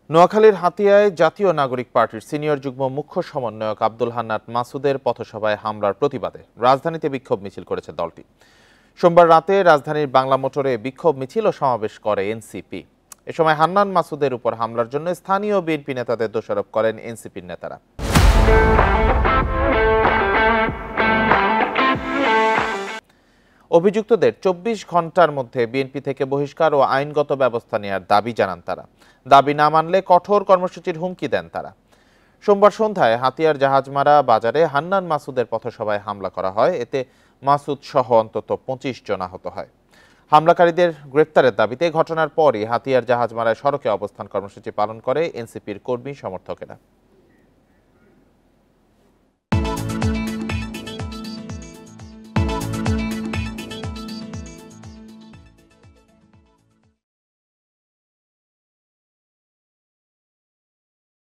নোয়াখালীর হাতিয়ায় জাতীয় নাগরিক পার্টির সিনিয়র যুগ্ম মুখ্য সমন্বয়ক আব্দুল হান্নান মাসুদের পথসভায় হামলার প্রতিবাদে রাজধানীতে বিক্ষোভ মিছিল করেছে দলটি। সোমবার রাতে রাজধানীর বাংলা মোটরে বিক্ষোভ মিছিল ও সমাবেশ করে এনসিপি। এ সময় হান্নান মাসুদের উপর হামলার জন্য স্থানীয় বিএনপি নেতাদের দোষারোপ করেন এনসিপির নেতারা। অভিযুক্তদের ২৪ ঘন্টার মধ্যে বিএনপি থেকে বহিষ্কার ও আইনগত ব্যবস্থা নেওয়ার দাবি জানান তারা। দাবি না মানলে কঠোর কর্মসূচির হুমকি দেন তারা। সোমবার সন্ধ্যায় হাতিয়ার জাহাজমারা বাজারে হান্নান মাসুদের পথসভায় হামলা করা হয়। এতে মাসুদ সহ অন্তত ২৫ জন আহত হয়। হামলাকারীদের গ্রেপ্তারের দাবিতে ঘটনার পরই হাতিয়ার জাহাজমারায় সড়কে অবস্থান কর্মসূচি পালন করে এনসিপির কর্মী সমর্থকেরা।